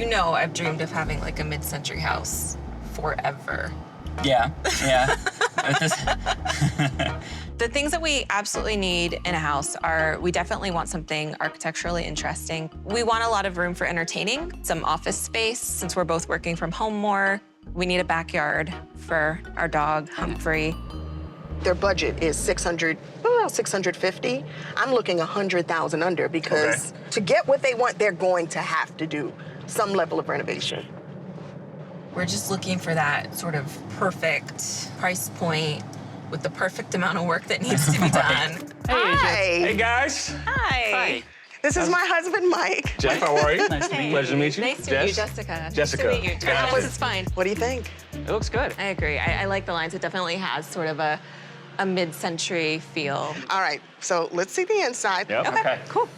You know I've dreamed of having like a mid-century house forever. Yeah. The things that we absolutely need in a house are, we definitely want something architecturally interesting. We want a lot of room for entertaining, some office space, since we're both working from home more. We need a backyard for our dog, Humphrey. Their budget is 650. I'm looking 100,000 under because to get what they want, they're going to have to do some level of renovation. We're just looking for that sort of perfect price point with the perfect amount of work that needs to be done. Hi. Hey, guys. Hi. This is my husband, Mike. Jeff, how are you? Nice to meet you. Pleasure to meet you. Nice to meet you, Jess? Jessica. Jessica. Nice to meet you. Gotcha. This is fine. What do you think? It looks good. I agree. I like the lines. It definitely has sort of a mid-century feel. All right, so let's see the inside. Yep. Okay. Cool.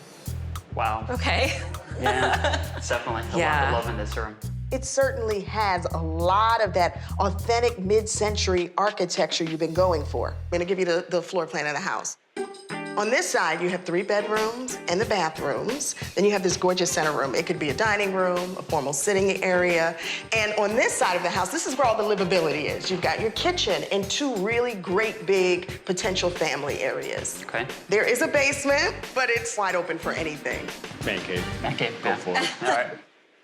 Wow. Okay. Yeah, it's definitely a lot of love in this room. It certainly has a lot of that authentic mid-century architecture you've been going for. I'm gonna give you the floor plan of the house. On this side, you have 3 bedrooms and the bathrooms. Then you have this gorgeous center room. It could be a dining room, a formal sitting area. And on this side of the house, this is where all the livability is. You've got your kitchen and 2 really great big potential family areas. Okay. There is a basement, but it's wide open for anything. Man cave. Okay, Go for it. All right.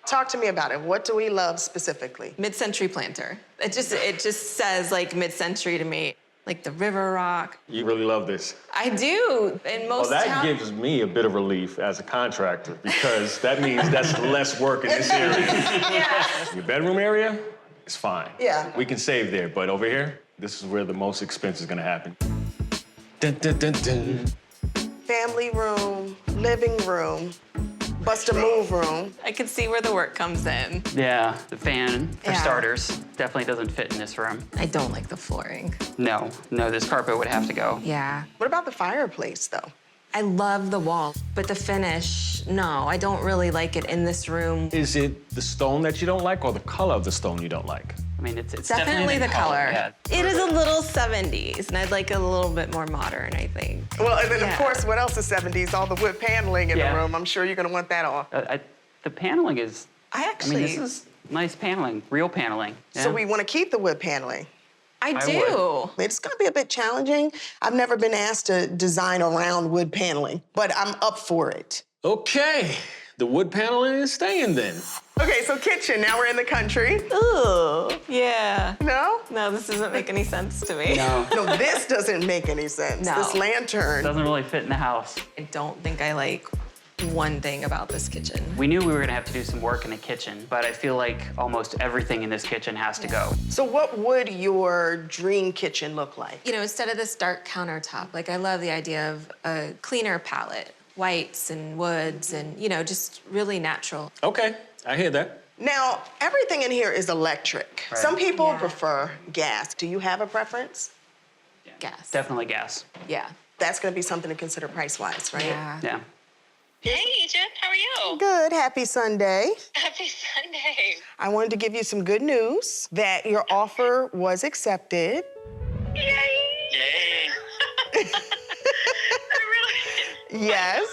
Talk to me about it. What do we love specifically? Mid-century planter. It just says like mid-century to me. Like the river rock. You really love this. I do. In most Well, that towns. gives me a bit of relief as a contractor because that means that's less work in this area. Your bedroom area is fine. Yeah. We can save there, but over here, this is where the most expense is gonna happen. Dun, dun, dun, dun. Family room, living room, bust-a-move room. I can see where the work comes in. Yeah, the fan, for Yeah. starters, definitely doesn't fit in this room. I don't like the flooring. No, this carpet would have to go. Yeah. What about the fireplace, though? I love the wall, but the finish, no, I don't really like it in this room. Is it the stone that you don't like or the color of the stone you don't like? I mean, it's Definitely the color. Yeah. It is a little 70s, and I'd like a little bit more modern, I think. Well, and then, Yeah. of course, what else is 70s? All the wood paneling in Yeah. the room. I'm sure you're going to want that off. The paneling is, I I actually, mean, this is nice paneling, real paneling. So Yeah. we want to keep the wood paneling. I I do. It's going to be a bit challenging. I've never been asked to design around wood paneling, but I'm up for it. Okay, the wood paneling is staying then. Okay, so kitchen. Now we're in the country. Ooh, yeah. No? No, this doesn't make any sense to me. No, No, this doesn't make any sense. No. This lantern. doesn't really fit in the house. I don't think I like one thing about this kitchen. We knew we were gonna have to do some work in the kitchen, but I feel like almost everything in this kitchen has to go. So what would your dream kitchen look like? You know, instead of this dark countertop, like I love the idea of a cleaner palette, whites and woods and, you know, just really natural. Okay, I hear that. Now, everything in here is electric. Right. Some people Yeah. prefer gas. Do you have a preference? Gas. Definitely gas. Yeah. That's gonna be something to consider price-wise, right? Yeah. Yeah. Hey, Jen, how are you? Good, happy Sunday. Happy Sunday. I wanted to give you some good news that your offer was accepted. Yay! Yes.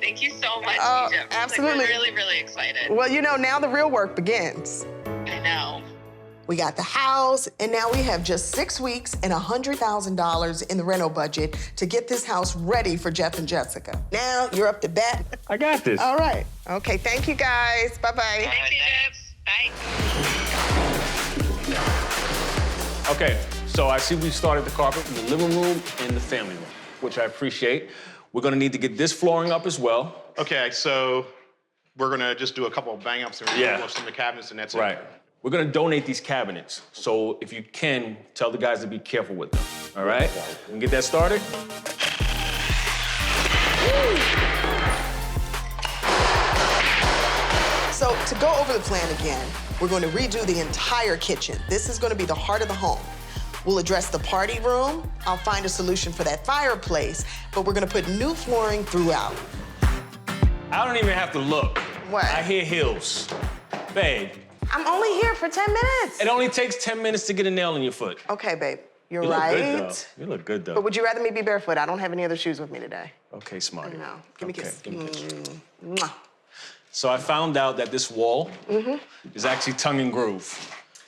Thank you so much, Oh, Egypt. absolutely. Like, we're really, really excited. Well, you know, now the real work begins. I know. We got the house, and now we have just 6 weeks and $100,000 in the reno budget to get this house ready for Jeff and Jessica. Now you're up to bat. I got this. All right. Okay, thank you guys. Bye-bye. Thanks, Egypt. Bye. Okay, so I see we started the carpet in the living room and the family room, which I appreciate. We're gonna need to get this flooring up as well. Okay, so we're gonna just do a couple of bang-ups and Yeah. remove some of the cabinets, and that's Right. it. We're gonna donate these cabinets. So if you can, tell the guys to be careful with them, all right? We can get that started? So to go over the plan again, we're going to redo the entire kitchen. This is going to be the heart of the home. We'll address the party room. I'll find a solution for that fireplace, but we're going to put new flooring throughout. I don't even have to look. What? I hear hills. Babe, I'm only here for 10 minutes. it only takes 10 minutes to get a nail in your foot. Okay, babe, you're You look right. good, though. You look good, though. But would you rather me be barefoot? I don't have any other shoes with me today. Okay, smart. No, give me a kiss. Give me a kiss. Mwah. So I found out that this wall is actually tongue and groove.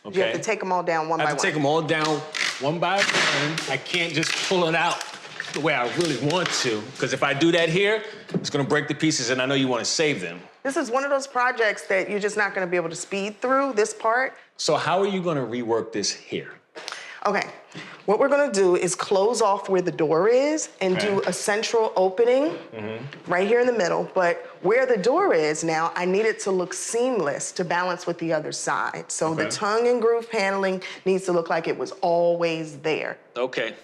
Okay? You have to take them all down one by I one. have to take them all down one by one. I can't just pull it out the way I really want to, because if I do that here, it's gonna break the pieces, and I know you wanna save them. This is one of those projects that you're just not gonna be able to speed through, this part. So how are you gonna rework this here? Okay, what we're gonna do is close off where the door is and do a central opening right here in the middle. But where the door is now, I need it to look seamless to balance with the other side. So the tongue and groove paneling needs to look like it was always there. Okay.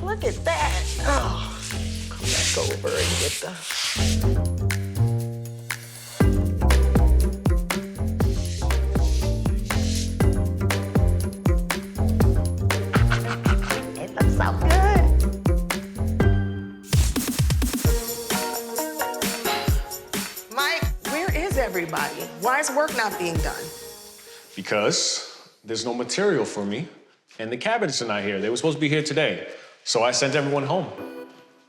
Look at that. Oh, come back over and get the... It looks so good. Mike, where is everybody? Why is work not being done? Because there's no material for me, and the cabinets are not here. They were supposed to be here today. So I sent everyone home.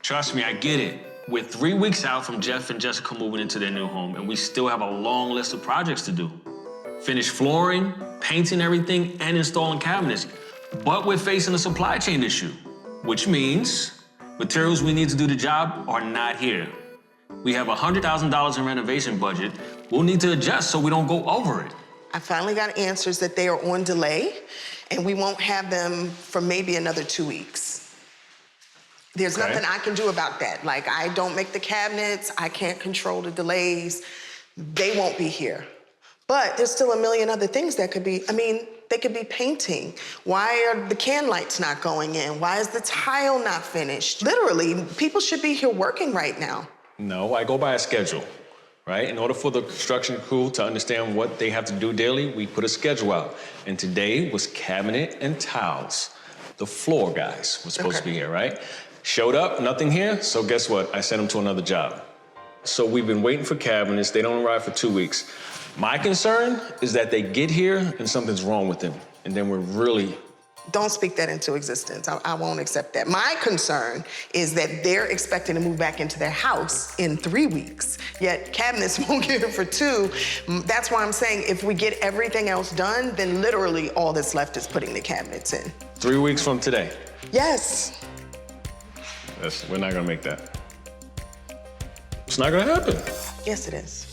Trust me, I get it. We're 3 weeks out from Jeff and Jessica moving into their new home, and we still have a long list of projects to do. Finish flooring, painting everything, and installing cabinets. But we're facing a supply chain issue, which means materials we need to do the job are not here. We have $100,000 in renovation budget. We'll need to adjust so we don't go over it. I finally got answers that they are on delay, and we won't have them for maybe another 2 weeks. There's nothing I can do about that. Like, I don't make the cabinets, I can't control the delays. They won't be here. But there's still a million other things that could be, they could be painting. Why are the can lights not going in? Why is the tile not finished? Literally, people should be here working right now. No, I go by a schedule, right? In order for the construction crew to understand what they have to do daily, we put a schedule out. And today was cabinet and tiles. The floor guys were supposed to be here, right? Showed up, nothing here, so guess what? I sent them to another job. So we've been waiting for cabinets. They don't arrive for 2 weeks. My concern is that they get here and something's wrong with them. And then we're really... Don't speak that into existence. I won't accept that. My concern is that they're expecting to move back into their house in 3 weeks, yet cabinets won't get here for 2. That's why I'm saying if we get everything else done, then literally all that's left is putting the cabinets in. 3 weeks from today. Yes. We're not gonna make that. It's not gonna happen. Yes, it is.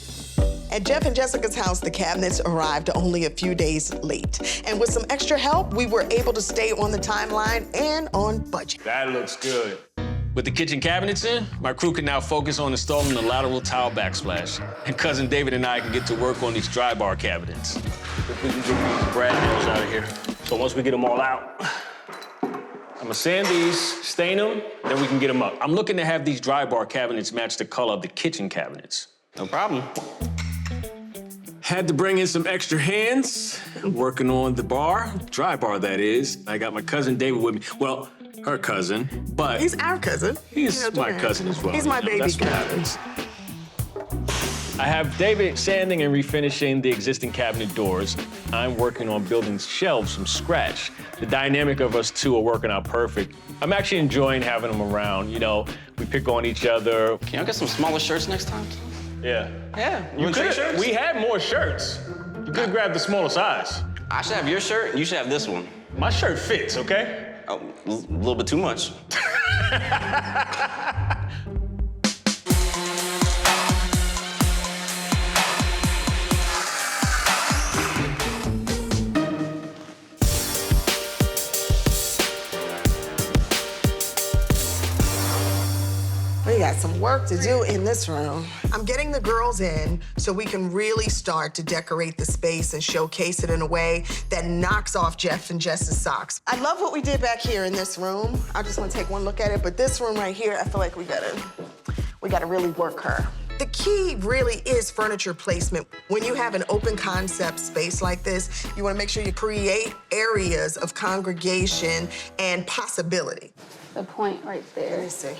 At Jeff and Jessica's house, the cabinets arrived only a few days late. And with some extra help, we were able to stay on the timeline and on budget. That looks good. With the kitchen cabinets in, my crew can now focus on installing the lateral tile backsplash. And Cousin David and I can get to work on these dry bar cabinets. If we can get these brad nails out of here. So once we get them all out, I'm gonna sand these, stain them, then we can get them up. I'm looking to have these dry bar cabinets match the color of the kitchen cabinets. No problem. Had to bring in some extra hands, working on the bar, dry bar that is. I got my cousin David with me. Well, her cousin, but... He's our cousin. He's my cousin as well. He's my baby that's what cousin. happens. I have David sanding and refinishing the existing cabinet doors. I'm working on building shelves from scratch. The dynamic of us two are working out perfect. I'm actually enjoying having them around. You know, we pick on each other. Can y'all get some smaller shirts next time? Yeah. Yeah. You could. Shirts? We had more shirts. You could grab the smaller size. I should have your shirt, and you should have this one. My shirt fits, okay? Oh, a little bit too much. We got some work to do in this room. I'm getting the girls in so we can really start to decorate the space and showcase it in a way that knocks off Jeff and Jess's socks. I love what we did back here in this room. I just want to take one look at it, but this room right here, I feel like we gotta really work her. The key really is furniture placement. When you have an open concept space like this, you want to make sure you create areas of congregation and possibility. The point right there. Let me see.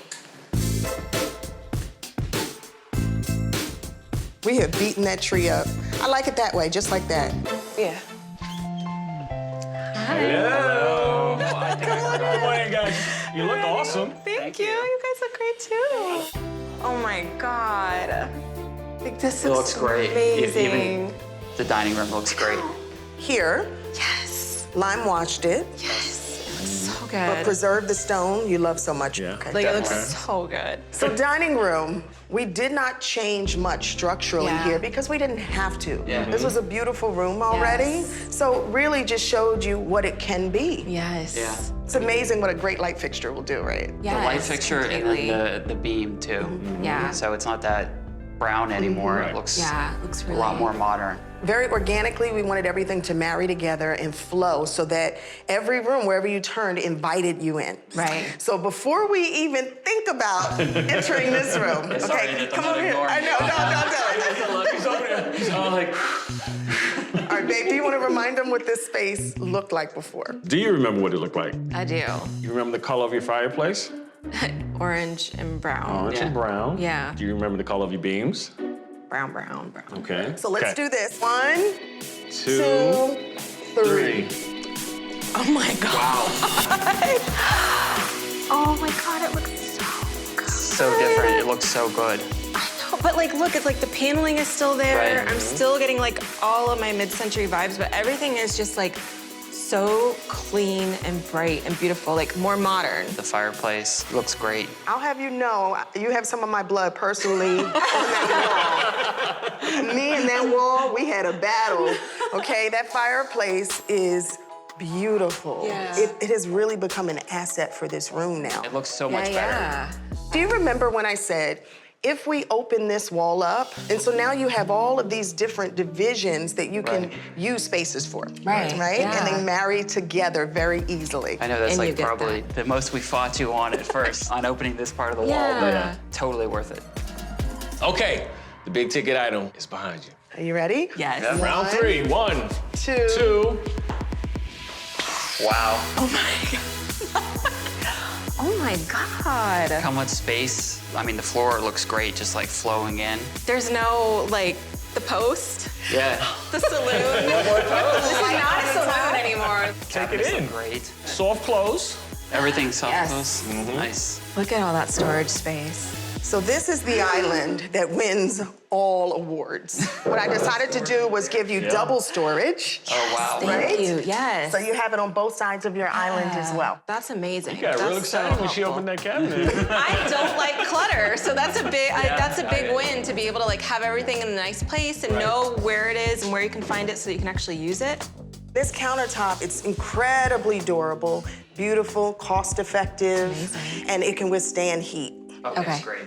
We have beaten that tree up. I like it that way, just like that. Yeah. Hello. Good morning, guys. You look awesome. Thank you. You guys look great too. Oh my God. Like, this It looks great. amazing. Even the dining room looks great. Here, Yes. lime washed it, Yes. It looks so but good. preserved the stone you love so much. Yeah. Okay. Like, it looks Okay. so good. So dining room, we did not change much structurally Yeah. here because we didn't have to. Yeah. This was a beautiful room already. Yes. So really just showed you what it can be. Yes. Yeah. It's amazing what a great light fixture will do, right? Yes, The light fixture completely. and then the beam too. Yeah. So it's not that brown anymore. Right. It looks Yeah, it looks a really lot more modern. Very organically, we wanted everything to marry together and flow so that every room, wherever you turned, invited you in. Right. So before we even think about entering this room, Sorry, okay, Nick, I'm come not over here. ignoring I you. know, no. He's over there. He's all like. All right, babe, do you want to remind them what this space looked like before? Do you remember what it looked like? I do. You remember the color of your fireplace? Orange and brown. Orange and Yeah. brown. Yeah. Do you remember the color of your beams? Brown, brown. Okay. So let's Okay. do this. 1, 2, 2, 3. 3. Oh my God. Wow. Oh my God, it looks so good. So different. It looks so good. I know, but like, look, it's like the paneling is still there. Right. I'm still getting like all of my mid-century vibes, but everything is just like so clean and bright and beautiful, like more modern. The fireplace looks great. I'll have you know, you have some of my blood personally on that wall. Me and that wall, we had a battle, okay? That fireplace is beautiful. Yeah. It has really become an asset for this room now. It looks so much better. Yeah. Do you remember when I said, if we open this wall up, and so now you have all of these different divisions that you can Right. use spaces for, Right, right? yeah. And they marry together very easily. I know that's And you like get probably the most we fought you on at first on opening this part of the wall, Yeah. but totally worth it. Okay. The big ticket item is behind you. Are you ready? Yes. Yeah. Round 1, 3. 1, 2. 2. Wow. Oh my God. How much space? I mean, the floor looks great, just like flowing in. There's no like the post, Yeah. the saloon. This is not a saloon anymore. Take it Cabinets in. look great. Soft close. Everything's soft Yes. close. Nice. Look at all that storage space. So this is the island that wins all awards. What I decided to do was give you double storage. Oh, wow. Thank Right? you. Yes. So you have it on both sides of your island as well. That's amazing. You got That's real excited so when she helpful. opened that cabinet. I don't like clutter, so that's a big win to be able to like have everything in a nice place and know where it is and where you can find it so you can actually use it. This countertop, it's incredibly durable, beautiful, cost-effective, and it can withstand heat. Okay, Okay. great.